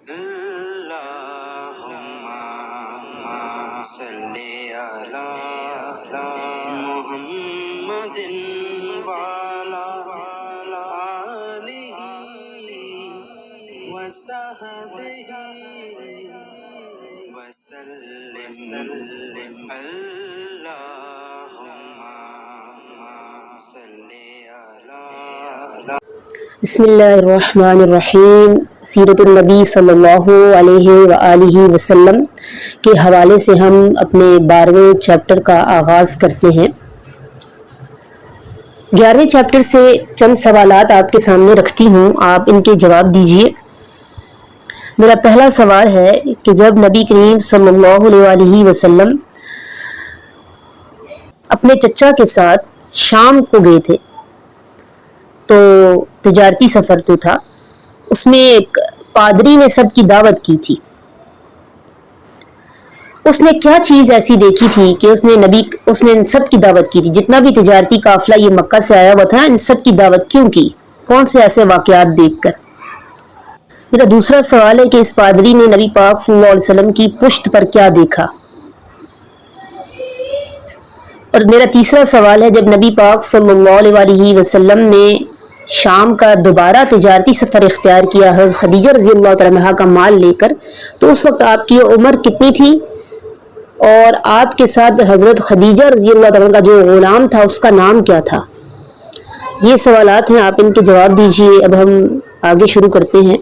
اللهم صل على محمد وعلى آله وصحبه وسلم اللهم صل على بسم اللہ الرحمن الرحیم۔ سیرت النبی صلی اللہ علیہ وآلہ وسلم کے حوالے سے ہم اپنے 12ویں چیپٹر کا آغاز کرتے ہیں۔ 11ویں چیپٹر سے چند سوالات آپ کے سامنے رکھتی ہوں، آپ ان کے جواب دیجئے۔ میرا پہلا سوال ہے کہ جب نبی کریم صلی اللہ علیہ وآلہ وسلم اپنے چچا کے ساتھ شام کو گئے تھے تو تجارتی سفر تو تھا، اس میں ایک پادری نے سب کی دعوت کی تھی۔ اس نے کیا چیز ایسی دیکھی تھی کہ اس نے ان سب کی دعوت کی تھی؟ جتنا بھی تجارتی قافلہ یہ مکہ سے آیا ہوا تھا، ان سب کی دعوت کیوں کی؟ کون سے ایسے واقعات دیکھ کر؟ میرا دوسرا سوال ہے کہ اس پادری نے نبی پاک صلی اللہ علیہ وسلم کی پشت پر کیا دیکھا؟ اور میرا تیسرا سوال ہے جب نبی پاک صلی اللہ علیہ وسلم نے شام کا دوبارہ تجارتی سفر اختیار کیا حضرت خدیجہ رضی اللہ تعالیٰ عنہا کا مال لے کر، تو اس وقت آپ کی عمر کتنی تھی اور آپ کے ساتھ حضرت خدیجہ رضی اللہ تعالیٰ عنہ کا جو غلام تھا اس کا نام کیا تھا؟ یہ سوالات ہیں، آپ ان کے جواب دیجئے۔ اب ہم آگے شروع کرتے ہیں۔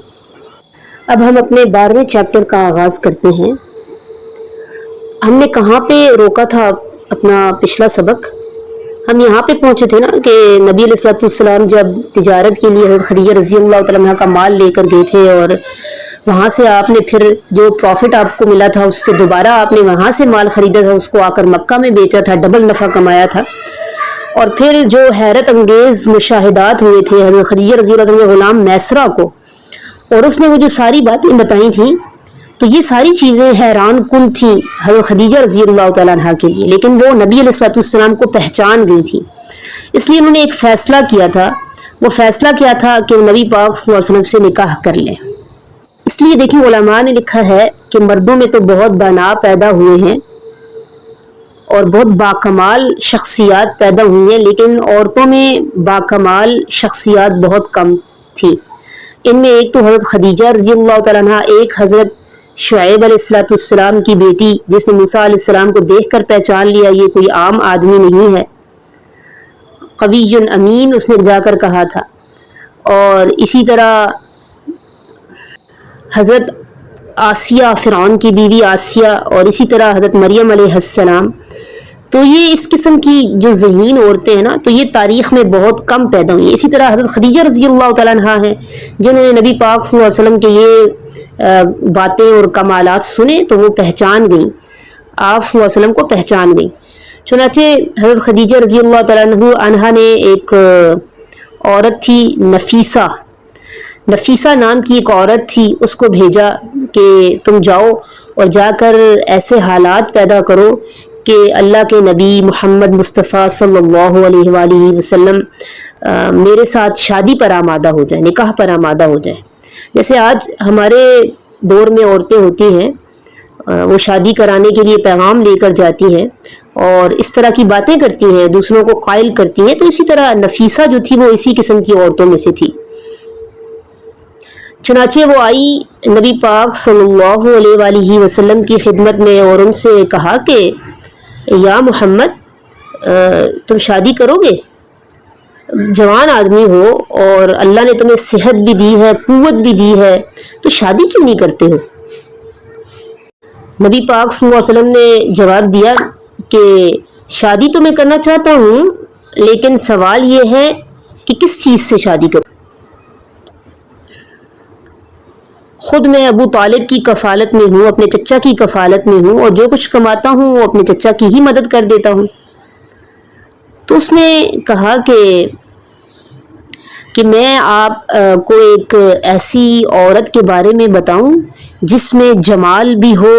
اب ہم اپنے 12ویں چیپٹر کا آغاز کرتے ہیں۔ ہم نے کہاں پہ روکا تھا اپنا پچھلا سبق؟ ہم یہاں پہ پہنچے تھے نا کہ نبی علیہ الصلوۃ والسلام جب تجارت کے لیے حضرت خدیجہ رضی اللہ تعالیٰ عنہ کا مال لے کر گئے تھے، اور وہاں سے آپ نے پھر جو پروفٹ آپ کو ملا تھا اس سے دوبارہ آپ نے وہاں سے مال خریدا تھا، اس کو آ کر مکہ میں بیچا تھا، ڈبل نفع کمایا تھا۔ اور پھر جو حیرت انگیز مشاہدات ہوئے تھے حضرت خدیجہ رضی اللہ تعالیٰ عنہ کے غلام میسرہ کو، اور اس نے وہ جو ساری باتیں بتائی تھیں، تو یہ ساری چیزیں حیران کن تھیں حضرت خدیجہ رضی اللہ تعالیٰ عنہ کے لیے، لیکن وہ نبی علیہ الصلوۃ والسلام کو پہچان گئی تھیں، اس لیے انہوں نے ایک فیصلہ کیا تھا۔ وہ فیصلہ کیا تھا کہ وہ نبی پاک صلی اللہ علیہ وسلم سے نکاح کر لیں۔ اس لیے دیکھیں علماء نے لکھا ہے کہ مردوں میں تو بہت دانا پیدا ہوئے ہیں اور بہت باکمال شخصیات پیدا ہوئی ہیں، لیکن عورتوں میں باکمال شخصیات بہت کم تھی۔ ان میں ایک تو حضرت خدیجہ رضی اللہ تعالیٰ عنہ، ایک حضرت شعیب علیہ السلام کی بیٹی جس نے موسیٰ علیہ السلام کو دیکھ کر پہچان لیا یہ کوئی عام آدمی نہیں ہے، قوی امین اس نے جا کر کہا تھا۔ اور اسی طرح حضرت آسیہ، فرعون کی بیوی آسیہ، اور اسی طرح حضرت مریم علیہ السلام۔ تو یہ اس قسم کی جو ذہین عورتیں ہیں نا، تو یہ تاریخ میں بہت کم پیدا ہوئی ہیں۔ اسی طرح حضرت خدیجہ رضی اللہ تعالیٰ عنہ ہیں جنہوں نے نبی پاک صلی اللہ علیہ وسلم کے یہ باتیں اور کمالات سنے تو وہ پہچان گئیں، آپ صلی اللہ علیہ وسلم کو پہچان گئیں۔ چنانچہ حضرت خدیجہ رضی اللہ تعالیٰ عنہ نے ایک عورت تھی نفیسہ نام کی ایک عورت تھی، اس کو بھیجا کہ تم جاؤ اور جا کر ایسے حالات پیدا کرو کہ اللہ کے نبی محمد مصطفیٰ صلی اللہ علیہ وآلہ وسلم میرے ساتھ شادی پر آمادہ ہو جائیں، نکاح پر آمادہ ہو جائیں۔ جیسے آج ہمارے دور میں عورتیں ہوتی ہیں، وہ شادی کرانے کے لیے پیغام لے کر جاتی ہیں اور اس طرح کی باتیں کرتی ہیں، دوسروں کو قائل کرتی ہیں، تو اسی طرح نفیسہ جو تھی وہ اسی قسم کی عورتوں میں سے تھی۔ چنانچہ وہ آئی نبی پاک صلی اللہ علیہ وآلہ وسلم کی خدمت میں اور ان سے کہا کہ یا محمد تم شادی کرو گے؟ جوان آدمی ہو اور اللہ نے تمہیں صحت بھی دی ہے، قوت بھی دی ہے، تو شادی کیوں نہیں کرتے ہو؟ نبی پاک صلی اللہ علیہ وسلم نے جواب دیا کہ شادی تو میں کرنا چاہتا ہوں، لیکن سوال یہ ہے کہ کس چیز سے شادی کروں؟ خود میں ابو طالب کی کفالت میں ہوں، اپنے چچا کی کفالت میں ہوں، اور جو کچھ کماتا ہوں وہ اپنے چچا کی ہی مدد کر دیتا ہوں۔ تو اس نے کہا کہ میں آپ کو ایک ایسی عورت کے بارے میں بتاؤں جس میں جمال بھی ہو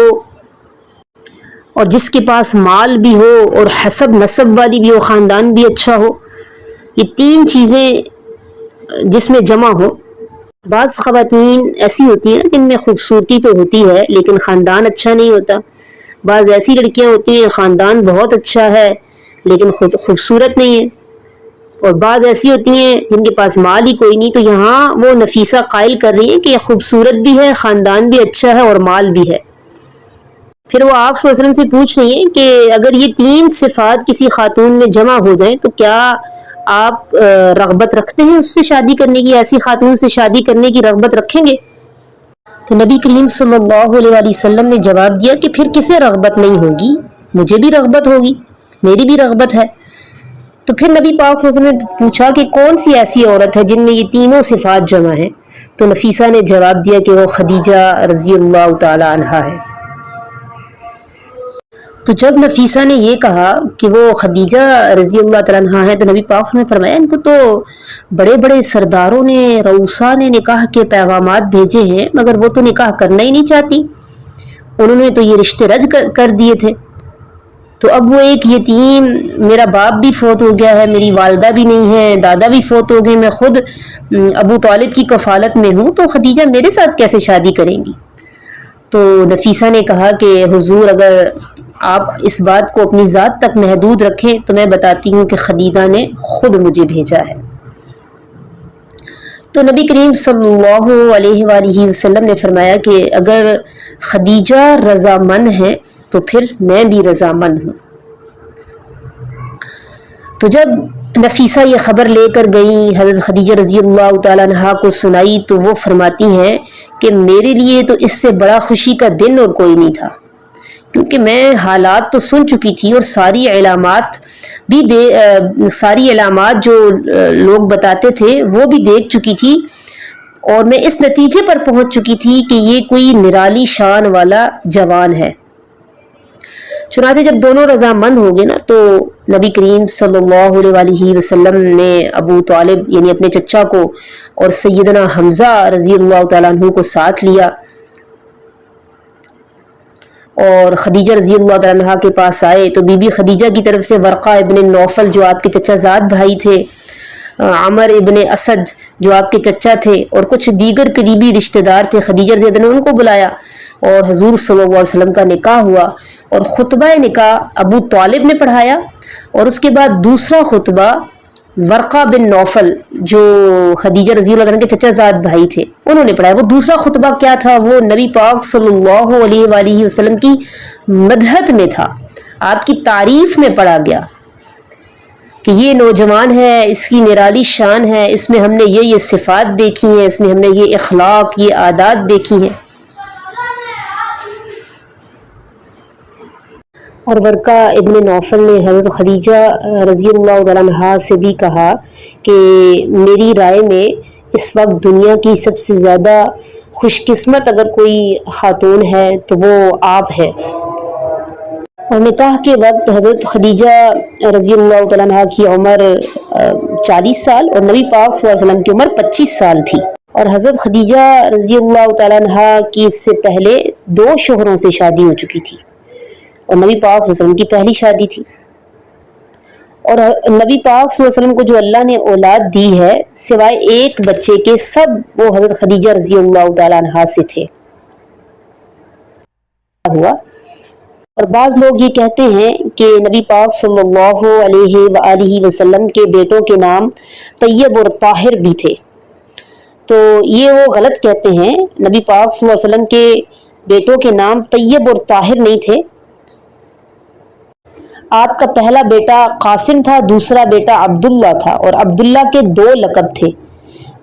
اور جس کے پاس مال بھی ہو اور حسب نسب والی بھی ہو، خاندان بھی اچھا ہو، یہ تین چیزیں جس میں جمع ہو، بعض خواتین ایسی ہوتی ہیں جن میں خوبصورتی تو ہوتی ہے لیکن خاندان اچھا نہیں ہوتا. بعض ایسی لڑکیاں ہوتی ہیں خاندان بہت اچھا ہے لیکن خود خوبصورت نہیں ہے. اور بعض ایسی ہوتی ہیں جن کے پاس مال ہی کوئی نہیں. تو یہاں وہ نفیسہ قائل کر رہی ہے کہ خوبصورت بھی ہے، خاندان بھی اچھا ہے اور مال بھی ہے. پھر وہ آپ صلی اللہ علیہ وسلم سے پوچھ رہی ہیں کہ اگر یہ 3 صفات کسی خاتون میں جمع ہو جائیں تو کیا آپ رغبت رکھتے ہیں اس سے شادی کرنے کی، ایسی خاتون سے شادی کرنے کی رغبت رکھیں گے؟ تو نبی کریم صلی اللہ علیہ وآلہ وسلم نے جواب دیا کہ پھر کسے رغبت نہیں ہوگی، مجھے بھی رغبت ہوگی، میری بھی رغبت ہے. تو پھر نبی پاک صلی اللہ علیہ وسلم نے پوچھا کہ کون سی ایسی عورت ہے جن میں یہ تینوں صفات جمع ہیں؟ تو نفیسہ نے جواب دیا کہ وہ خدیجہ رضی اللہ تعالی عنہا ہے. تو جب نفیسہ نے یہ کہا کہ وہ خدیجہ رضی اللہ تعالیٰ عنہا ہے تو نبی پاک صلی اللہ علیہ وسلم نے فرمایا ان کو تو بڑے بڑے سرداروں نے، رؤسا نے نکاح کے پیغامات بھیجے ہیں مگر وہ تو نکاح کرنا ہی نہیں چاہتی، انہوں نے تو یہ رشتے رد کر دیے تھے. تو اب وہ ایک یتیم، میرا باپ بھی فوت ہو گیا ہے، میری والدہ بھی نہیں ہے، دادا بھی فوت ہو گئے، میں خود ابو طالب کی کفالت میں ہوں، تو خدیجہ میرے ساتھ کیسے شادی کریں گی؟ تو نفیسہ نے کہا کہ حضور اگر آپ اس بات کو اپنی ذات تک محدود رکھیں تو میں بتاتی ہوں کہ خدیجہ نے خود مجھے بھیجا ہے. تو نبی کریم صلی اللہ علیہ وآلہ وسلم نے فرمایا کہ اگر خدیجہ رضامند ہے تو پھر میں بھی رضامند ہوں. تو جب نفیسہ یہ خبر لے کر گئی، حضرت خدیجہ رضی اللہ تعالیٰ عنہا کو سنائی تو وہ فرماتی ہیں کہ میرے لیے تو اس سے بڑا خوشی کا دن اور کوئی نہیں تھا، کیونکہ میں حالات تو سن چکی تھی اور ساری علامات جو لوگ بتاتے تھے وہ بھی دیکھ چکی تھی، اور میں اس نتیجے پر پہنچ چکی تھی کہ یہ کوئی نرالی شان والا جوان ہے. چنانچہ جب دونوں رضامند ہو گئے نا تو نبی کریم صلی اللہ علیہ وآلہ وسلم نے ابو طالب یعنی اپنے چچا کو اور سیدنا حمزہ رضی اللہ تعالیٰ عنہ کو ساتھ لیا اور خدیجہ رضی اللہ تعالیٰ عنہ کے پاس آئے. تو بی بی خدیجہ کی طرف سے ورقہ ابن نوفل جو آپ کے چچا زاد بھائی تھے، عمر ابن اسد جو آپ کے چچا تھے، اور کچھ دیگر قریبی رشتہ دار تھے، خدیجہ رضی اللہ عنہ ان کو بلایا اور حضور صلی اللہ علیہ وسلم کا نکاح ہوا. اور خطبہ نکاح ابو طالب نے پڑھایا اور اس کے بعد دوسرا خطبہ ورقہ بن نوفل جو خدیجہ رضی اللہ عنہ کے چچا زاد بھائی تھے انہوں نے پڑھایا. وہ دوسرا خطبہ کیا تھا؟ وہ نبی پاک صلی اللہ علیہ وآلہ وسلم کی مدحت میں تھا، آپ کی تعریف میں پڑھا گیا کہ یہ نوجوان ہے، اس کی نرالی شان ہے، اس میں ہم نے یہ صفات دیکھی ہیں، اس میں ہم نے یہ اخلاق، یہ عادات دیکھی ہیں. اور ورقہ ابن نوفل نے حضرت خدیجہ رضی اللہ تعالیٰ عنہا سے بھی کہا کہ میری رائے میں اس وقت دنیا کی سب سے زیادہ خوش قسمت اگر کوئی خاتون ہے تو وہ آپ ہے. اور نکاح کے وقت حضرت خدیجہ رضی اللہ تعالیٰ عنہا کی عمر 40 سال اور نبی پاک صلی اللہ علیہ وسلم کی عمر 25 سال تھی. اور حضرت خدیجہ رضی اللہ تعالیٰ عنہا کی اس سے پہلے 2 شوہروں سے شادی ہو چکی تھی اور نبی پاک صلی اللہ علیہ وسلم کی پہلی شادی تھی. اور نبی پاک صلی اللہ علیہ وسلم کو جو اللہ نے اولاد دی ہے سوائے ایک بچے کے سب وہ حضرت خدیجہ رضی اللہ تعالیٰ عنہا سے تھے. ہوا اور بعض لوگ یہ کہتے ہیں کہ نبی پاک صلی اللہ علیہ وآلہ وسلم کے بیٹوں کے نام طیب اور طاہر بھی تھے. تو یہ وہ غلط کہتے ہیں، نبی پاک صلی اللہ علیہ وسلم کے بیٹوں کے نام طیب اور طاہر نہیں تھے. آپ کا پہلا بیٹا قاسم تھا، دوسرا بیٹا عبداللہ تھا، اور عبداللہ کے 2 لقب تھے.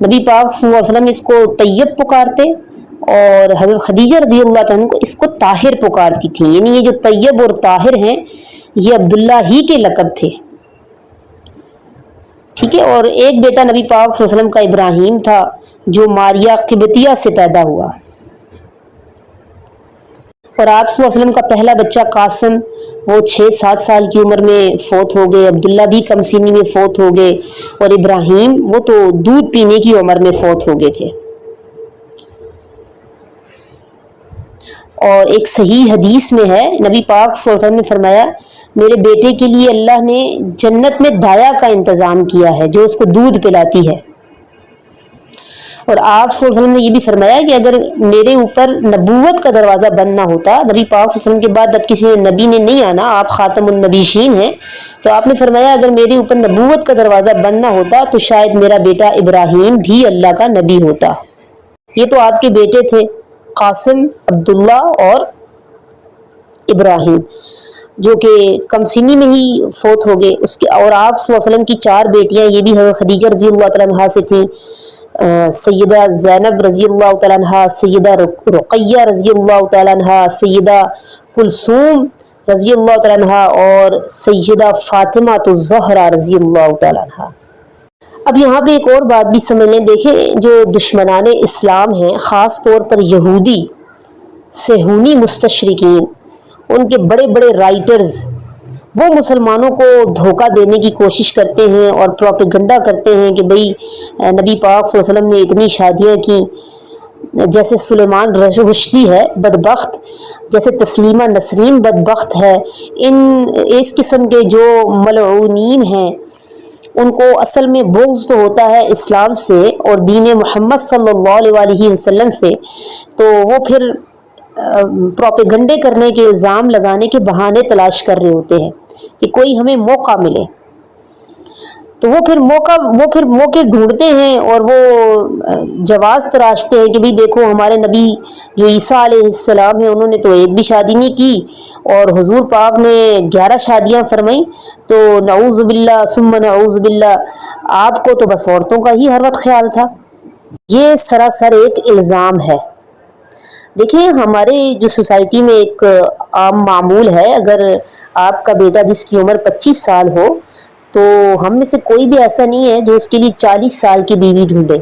نبی پاک صلی اللہ علیہ وسلم اس کو طیب پکارتے اور حضرت خدیجہ رضی اللہ عنہ کو اس کو طاہر پکارتی تھیں. یعنی یہ جو طیب اور طاہر ہیں یہ عبداللہ ہی کے لقب تھے، ٹھیک ہے. اور ایک بیٹا نبی پاک صلی اللہ علیہ وسلم کا ابراہیم تھا جو ماریہ قبطیہ سے پیدا ہوا. اور آپ صلی اللہ علیہ وسلم کا پہلا بچہ قاسم وہ 6-7 سال کی عمر میں فوت ہو گئے، عبداللہ بھی کم سنی میں فوت ہو گئے، اور ابراہیم وہ تو دودھ پینے کی عمر میں فوت ہو گئے تھے. اور ایک صحیح حدیث میں ہے نبی پاک صلی اللہ علیہ وسلم نے فرمایا میرے بیٹے کے لیے اللہ نے جنت میں دایا کا انتظام کیا ہے جو اس کو دودھ پلاتی ہے. اور آپ صلی اللہ علیہ وسلم نے یہ بھی فرمایا کہ اگر میرے اوپر نبوت کا دروازہ بند نہ ہوتا، نبی پاک صلی اللہ علیہ وسلم کے بعد اب کسی نبی نے نہیں آنا، آپ خاتم النبیین ہیں، تو آپ نے فرمایا اگر میرے اوپر نبوت کا دروازہ بند نہ ہوتا تو شاید میرا بیٹا ابراہیم بھی اللہ کا نبی ہوتا۔ یہ تو آپ کے بیٹے تھے قاسم، عبداللہ اور ابراہیم، جو کہ کم سنی میں ہی فوت ہو گئے۔ اس کے اور آپ صلی اللہ علیہ وسلم کی 4 بیٹیاں، یہ بھی حضرت خدیجہ رضی اللہ تعالیٰ عنہا سے تھیں، سیدہ زینب رضی اللہ تعالیٰ عنہا، سیدہ رقیہ رضی اللہ تعالیٰ عنہا، سیدہ کلثوم رضی اللہ تعالیٰ عنہا اور سیدہ فاطمہ الزہرا رضی اللہ تعالیٰ عنہا۔ اب یہاں پہ ایک اور بات بھی سمجھ لیں، دیکھیں جو دشمنان اسلام ہیں، خاص طور پر یہودی صہیونی مستشرقین، ان کے بڑے بڑے رائٹرز، وہ مسلمانوں کو دھوکہ دینے کی کوشش کرتے ہیں اور پروپیگنڈا کرتے ہیں کہ بھئی نبی پاک صلی اللہ علیہ وسلم نے اتنی شادیاں کی، جیسے سلیمان رشدی ہے بدبخت، جیسے تسلیمہ نسرین بدبخت ہے، اس قسم کے جو ملعونین ہیں ان کو اصل میں بغض تو ہوتا ہے اسلام سے اور دین محمد صلی اللہ علیہ وسلم سے، تو وہ پھر پروپیگنڈے کرنے کے الزام لگانے کے بہانے تلاش کر رہے ہوتے ہیں کہ کوئی ہمیں موقع ملے، تو وہ پھر موقع ڈھونڈتے ہیں اور وہ جواز تراشتے ہیں کہ بھی دیکھو ہمارے نبی جو عیسیٰ علیہ السلام ہیں انہوں نے تو ایک بھی شادی نہیں کی اور حضور پاک نے 11 شادیاں فرمائیں، تو نعوذ باللہ ثم نعوذ باللہ، آپ کو تو بس عورتوں کا ہی ہر وقت خیال تھا۔ یہ سراسر ایک الزام ہے۔ دیکھیں ہمارے جو سوسائٹی میں ایک عام معمول ہے، اگر آپ کا بیٹا جس کی عمر 25 سال ہو تو ہم میں سے کوئی بھی ایسا نہیں ہے جو اس کے لیے 40 سال کی بیوی ڈھونڈے،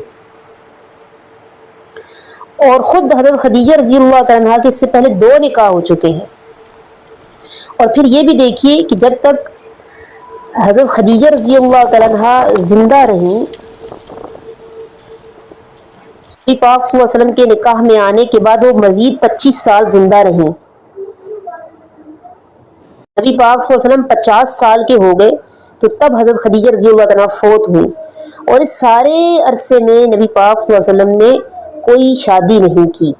اور خود حضرت خدیجہ رضی اللہ تعالیٰ عنہا کے اس سے پہلے 2 نکاح ہو چکے ہیں۔ اور پھر یہ بھی دیکھیے کہ جب تک حضرت خدیجہ رضی اللہ تعالیٰ عنہا زندہ رہیں، نبی پاک صلی اللہ علیہ وسلم کے نکاح میں آنے کے بعد وہ مزید 25 سال زندہ رہیں۔ نبی پاک صلی اللہ علیہ وسلم 50 سال کے ہو گئے تو تب حضرت خدیجہ رضی اللہ تعالیٰ فوت ہوئی، اور اس سارے عرصے میں نبی پاک صلی اللہ علیہ وسلم نے کوئی شادی نہیں کی۔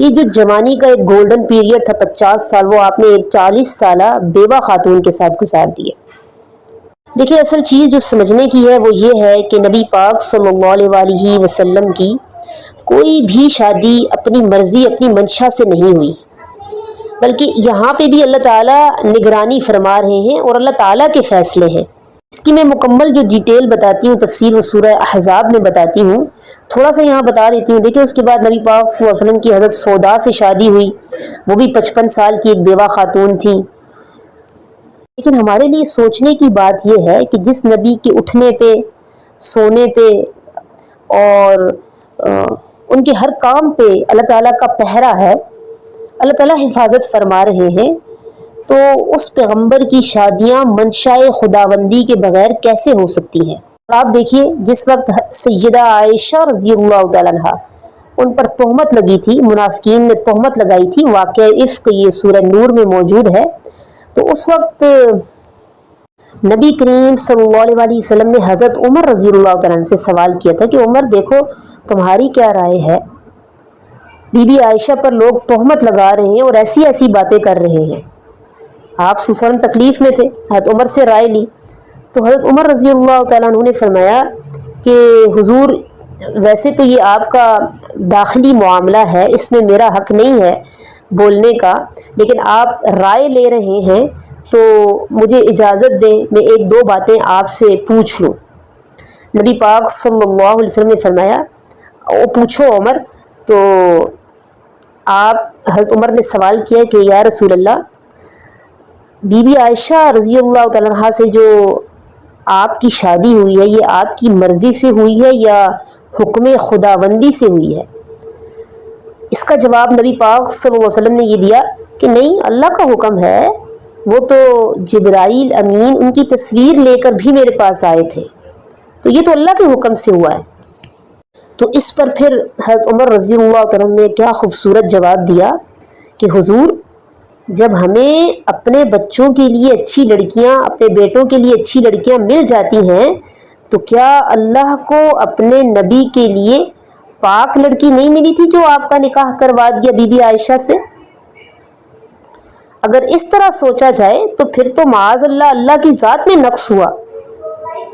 یہ جو جوانی کا ایک گولڈن پیریڈ تھا 50 سال، وہ آپ نے ایک 40 سالہ بیوہ خاتون کے ساتھ گزار دیے۔ دیکھیں اصل چیز جو سمجھنے کی ہے وہ یہ ہے کہ نبی پاک صلی اللہ علیہ وسلم کی کوئی بھی شادی اپنی مرضی اپنی منشا سے نہیں ہوئی، بلکہ یہاں پہ بھی اللہ تعالیٰ نگرانی فرما رہے ہیں اور اللہ تعالیٰ کے فیصلے ہیں۔ اس کی میں مکمل جو ڈیٹیل بتاتی ہوں تفسیر و سورہ احزاب میں بتاتی ہوں، تھوڑا سا یہاں بتا دیتی ہوں۔ دیکھیں اس کے بعد نبی پاک صلی اللہ علیہ وسلم کی حضرت سودا سے شادی ہوئی، وہ بھی 55 سال کی ایک بیوہ خاتون تھی۔ لیکن ہمارے لیے سوچنے کی بات یہ ہے کہ جس نبی کے اٹھنے پہ، سونے پہ اور ان کے ہر کام پہ اللہ تعالیٰ کا پہرا ہے، اللہ تعالیٰ حفاظت فرما رہے ہیں، تو اس پیغمبر کی شادیاں منشائے خداوندی کے بغیر کیسے ہو سکتی ہیں؟ آپ دیکھیے جس وقت سیدہ عائشہ رضی اللہ تعالیٰ عنہا ان پر تہمت لگی تھی، منافقین نے تہمت لگائی تھی، واقعہ افک یہ سورہ نور میں موجود ہے، تو اس وقت نبی کریم صلی اللہ علیہ وسلم نے حضرت عمر رضی اللہ تعالیٰ عنہ سے سوال کیا تھا کہ عمر دیکھو تمہاری کیا رائے ہے، بی بی عائشہ پر لوگ تہمت لگا رہے ہیں اور ایسی ایسی باتیں کر رہے ہیں۔ آپ صلی اللہ علیہ وسلم تکلیف میں تھے، حضرت عمر سے رائے لی، تو حضرت عمر رضی اللہ تعالیٰ عنہ نے فرمایا کہ حضور ویسے تو یہ آپ کا داخلی معاملہ ہے، اس میں میرا حق نہیں ہے بولنے کا، لیکن آپ رائے لے رہے ہیں تو مجھے اجازت دیں میں 1-2 باتیں آپ سے پوچھ لوں۔ نبی پاک صلی اللہ علیہ وسلم نے فرمایا پوچھو عمر، تو حضرت عمر نے سوال کیا کہ یا رسول اللہ، بی بی عائشہ رضی اللہ تعالیٰ عنہا سے جو آپ کی شادی ہوئی ہے یہ آپ کی مرضی سے ہوئی ہے یا حکم خداوندی سے ہوئی ہے؟ اس کا جواب نبی پاک صلی اللہ علیہ وسلم نے یہ دیا کہ نہیں، اللہ کا حکم ہے، وہ تو جبرائیل امین ان کی تصویر لے کر بھی میرے پاس آئے تھے، تو یہ تو اللہ کے حکم سے ہوا ہے۔ تو اس پر پھر حضرت عمر رضی اللہ تعالیٰ نے کیا خوبصورت جواب دیا کہ حضور جب ہمیں اپنے بچوں کے لیے اچھی لڑکیاں، اپنے بیٹوں کے لیے اچھی لڑکیاں مل جاتی ہیں، تو کیا اللہ کو اپنے نبی کے لیے پاک لڑکی نہیں ملی تھی جو آپ کا نکاح کروا دیا بی بی عائشہ سے؟ اگر اس طرح سوچا جائے تو پھر تو معاذ اللہ کی ذات میں نقص ہوا،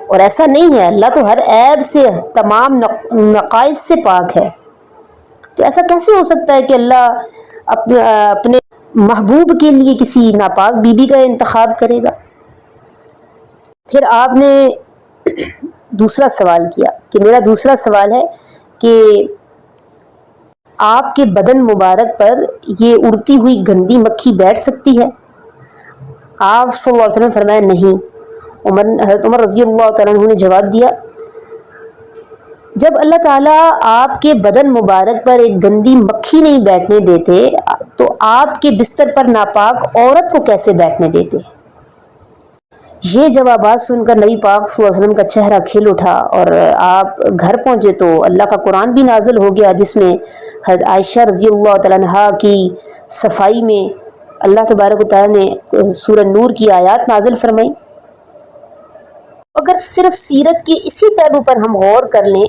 اور ایسا نہیں ہے، اللہ تو ہر عیب سے، تمام نقائص سے پاک ہے۔ تو ایسا کیسے ہو سکتا ہے کہ اللہ اپنے محبوب کے لیے کسی ناپاک بیوی کا انتخاب کرے گا؟ پھر آپ نے دوسرا سوال کیا کہ میرا دوسرا سوال ہے کہ آپ کے بدن مبارک پر یہ اڑتی ہوئی گندی مکھی بیٹھ سکتی ہے؟ آپ صلی اللہ علیہ وسلم فرمایا نہیں۔ حضرت عمر رضی اللہ تعالیٰ عنہ نے جواب دیا، جب اللہ تعالیٰ آپ کے بدن مبارک پر ایک گندی مکھی نہیں بیٹھنے دیتے تو آپ کے بستر پر ناپاک عورت کو کیسے بیٹھنے دیتے؟ یہ جوابات سن کر نبی پاک صلی اللہ علیہ وسلم کا چہرہ کھل اٹھا، اور آپ گھر پہنچے تو اللہ کا قرآن بھی نازل ہو گیا، جس میں حضرت عائشہ رضی اللہ تعالیٰ عنہا کی صفائی میں اللہ تبارک و تعالیٰ نے سورہ نور کی آیات نازل فرمائی۔ اگر صرف سیرت کے اسی پہلو پر ہم غور کر لیں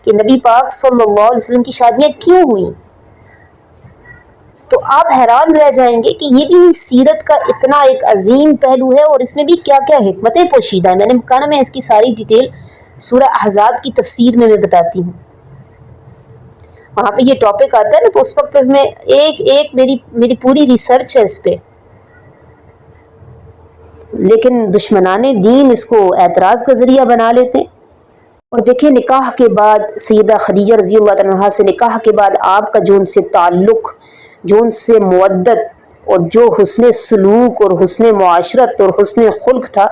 کہ نبی پاک صلی اللہ علیہ وسلم کی شادیاں کیوں ہوئیں، تو آپ حیران رہ جائیں گے کہ یہ بھی سیرت کا اتنا ایک عظیم پہلو ہے، اور اس میں بھی کیا کیا حکمتیں پوشیدہ ہیں۔ میں نے کہا نا، میں اس کی ساری ڈیٹیل سورہ احزاب کی تفسیر میں بتاتی ہوں، وہاں پہ یہ ٹاپک آتا ہے نا، تو اس وقت میں ایک میری پوری ریسرچ ہے اس پہ، لیکن دشمنان دین اس کو اعتراض کا ذریعہ بنا لیتے ہیں۔ اور دیکھیں، نکاح کے بعد سیدہ خدیجہ رضی اللہ عنہا سے نکاح کے بعد آپ کا جو ان سے تعلق، جو ان سے مودت، اور جو حسن سلوک اور حسن معاشرت اور حسن خلق تھا،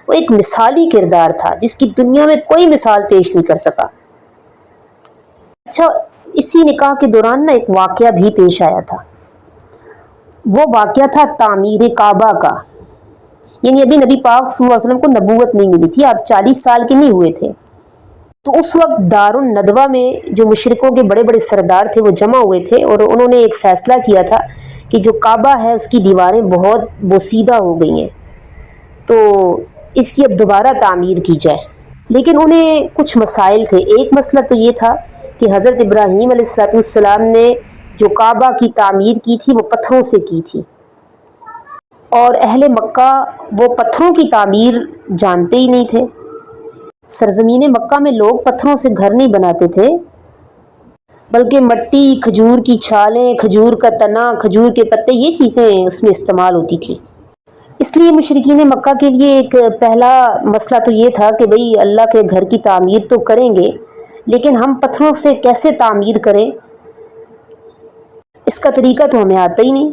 وہ ایک مثالی کردار تھا جس کی دنیا میں کوئی مثال پیش نہیں کر سکا۔ اچھا، اسی نکاح کے دوران ایک واقعہ بھی پیش آیا تھا، وہ واقعہ تھا تعمیر کعبہ کا۔ یعنی ابھی نبی پاک صلی اللہ علیہ وسلم کو نبوت نہیں ملی تھی، آپ 40 سال کے نہیں ہوئے تھے، تو اس وقت دار الندوہ میں جو مشرکوں کے بڑے بڑے سردار تھے وہ جمع ہوئے تھے، اور انہوں نے ایک فیصلہ کیا تھا کہ جو کعبہ ہے اس کی دیواریں بہت بوسیدہ ہو گئی ہیں، تو اس کی اب دوبارہ تعمیر کی جائے۔ لیکن انہیں کچھ مسائل تھے۔ ایک مسئلہ تو یہ تھا کہ حضرت ابراہیم علیہ السلام نے جو کعبہ کی تعمیر کی تھی وہ پتھروں سے کی تھی، اور اہل مکہ وہ پتھروں کی تعمیر جانتے ہی نہیں تھے۔ سرزمین مکہ میں لوگ پتھروں سے گھر نہیں بناتے تھے، بلکہ مٹی، کھجور کی چھالیں، کھجور کا تنا، کھجور کے پتے، یہ چیزیں اس میں استعمال ہوتی تھی۔ اس لیے مشرکین مکہ کے لیے ایک پہلا مسئلہ تو یہ تھا کہ بھئی اللہ کے گھر کی تعمیر تو کریں گے، لیکن ہم پتھروں سے کیسے تعمیر کریں، اس کا طریقہ تو ہمیں آتا ہی نہیں۔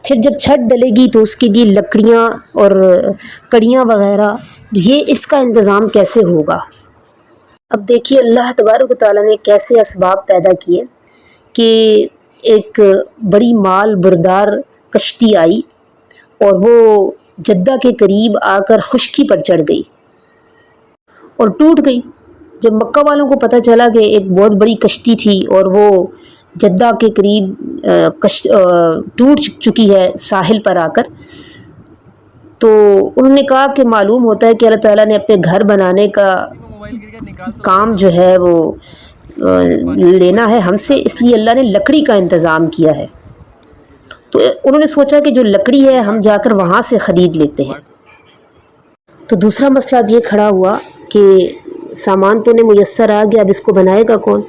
پھر جب چھت ڈلے گی تو اس کے لیے لکڑیاں اور کڑیاں وغیرہ، یہ اس کا انتظام کیسے ہوگا؟ اب دیکھیے اللہ تبارک و تعالیٰ نے کیسے اسباب پیدا کیے کہ ایک بڑی مال بردار کشتی آئی، اور وہ جدہ کے قریب آ کر خشکی پر چڑھ گئی اور ٹوٹ گئی۔ جب مکہ والوں کو پتہ چلا کہ ایک بہت بڑی کشتی تھی اور وہ جدہ کے قریب ٹوٹ چکی ہے ساحل پر آ کر، تو انہوں نے کہا کہ معلوم ہوتا ہے کہ اللہ تعالیٰ نے اپنے گھر بنانے کا کام جو ہے وہ لینا ہے ہم سے، اس لیے اللہ نے لکڑی کا انتظام کیا ہے۔ تو انہوں نے سوچا کہ جو لکڑی ہے ہم جا کر وہاں سے خرید لیتے ہیں۔ تو دوسرا مسئلہ اب یہ کھڑا ہوا کہ سامان تو نے میسر آ گیا، اب اس کو بنائے گا کون؟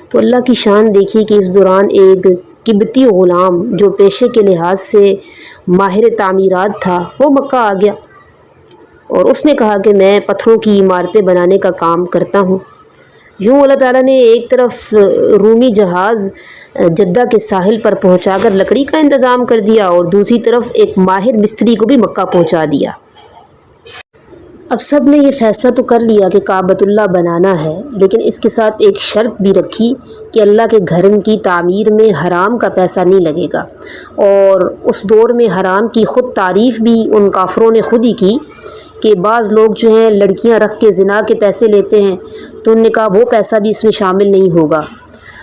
تو اللہ کی شان دیکھیے کہ اس دوران ایک قبطی غلام جو پیشے کے لحاظ سے ماہر تعمیرات تھا، وہ مکہ آ گیا، اور اس نے کہا کہ میں پتھروں کی عمارتیں بنانے کا کام کرتا ہوں۔ یوں اللہ تعالیٰ نے ایک طرف رومی جہاز جدہ کے ساحل پر پہنچا کر لکڑی کا انتظام کر دیا، اور دوسری طرف ایک ماہر مستری کو بھی مکہ پہنچا دیا۔ اب سب نے یہ فیصلہ تو کر لیا کہ کعبۃ اللہ بنانا ہے، لیکن اس کے ساتھ ایک شرط بھی رکھی کہ اللہ کے گھر کی تعمیر میں حرام کا پیسہ نہیں لگے گا۔ اور اس دور میں حرام کی خود تعریف بھی ان کافروں نے خود ہی کی کہ بعض لوگ جو ہیں لڑکیاں رکھ کے زنا کے پیسے لیتے ہیں، تو انہوں نے کہا وہ پیسہ بھی اس میں شامل نہیں ہوگا،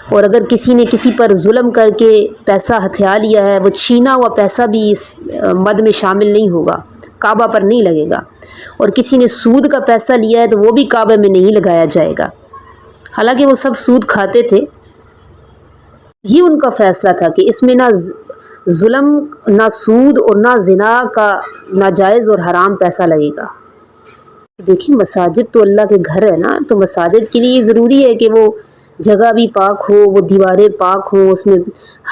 اور اگر کسی نے کسی پر ظلم کر کے پیسہ ہتھیا لیا ہے، وہ چھینا ہوا پیسہ بھی اس مد میں شامل نہیں ہوگا، کعبہ پر نہیں لگے گا، اور کسی نے سود کا پیسہ لیا ہے تو وہ بھی کعبہ میں نہیں لگایا جائے گا۔ حالانکہ وہ سب سود کھاتے تھے. یہ ان کا فیصلہ تھا کہ اس میں نہ ظلم، نہ سود اور نہ زنا کا ناجائز اور حرام پیسہ لگے گا. دیکھیں مساجد تو اللہ کے گھر ہے نا، تو مساجد کے لیے یہ ضروری ہے کہ وہ جگہ بھی پاک ہو، وہ دیواریں پاک ہوں، اس میں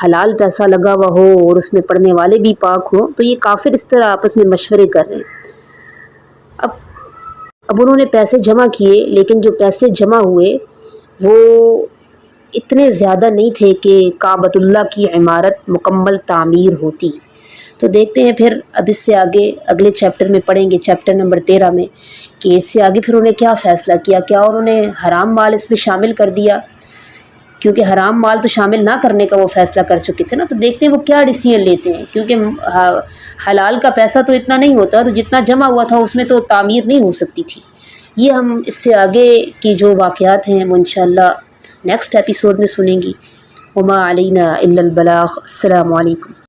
حلال پیسہ لگا ہوا ہو اور اس میں پڑھنے والے بھی پاک ہوں. تو یہ کافر اس طرح آپس میں مشورے کر رہے ہیں. اب انہوں نے پیسے جمع کیے، لیکن جو پیسے جمع ہوئے وہ اتنے زیادہ نہیں تھے کہ کعبۃ اللہ کی عمارت مکمل تعمیر ہوتی. تو دیکھتے ہیں پھر اب اس سے آگے اگلے چیپٹر میں پڑھیں گے، چیپٹر نمبر 13 میں، کہ اس سے آگے پھر انہوں نے کیا فیصلہ کیا. کیا انہوں نے حرام مال اس میں شامل کر دیا؟ کیونکہ حرام مال تو شامل نہ کرنے کا وہ فیصلہ کر چکے تھے نا. تو دیکھتے ہیں وہ کیا ڈیسیژن لیتے ہیں، کیونکہ حلال کا پیسہ تو اتنا نہیں ہوتا، تو جتنا جمع ہوا تھا اس میں تو تعمیر نہیں ہو سکتی تھی. یہ ہم اس سے آگے کی جو واقعات ہیں وہ انشاءاللہ نیکسٹ ایپیسوڈ میں سنیں گی. وما علینا الا البلاغ. السلام علیکم.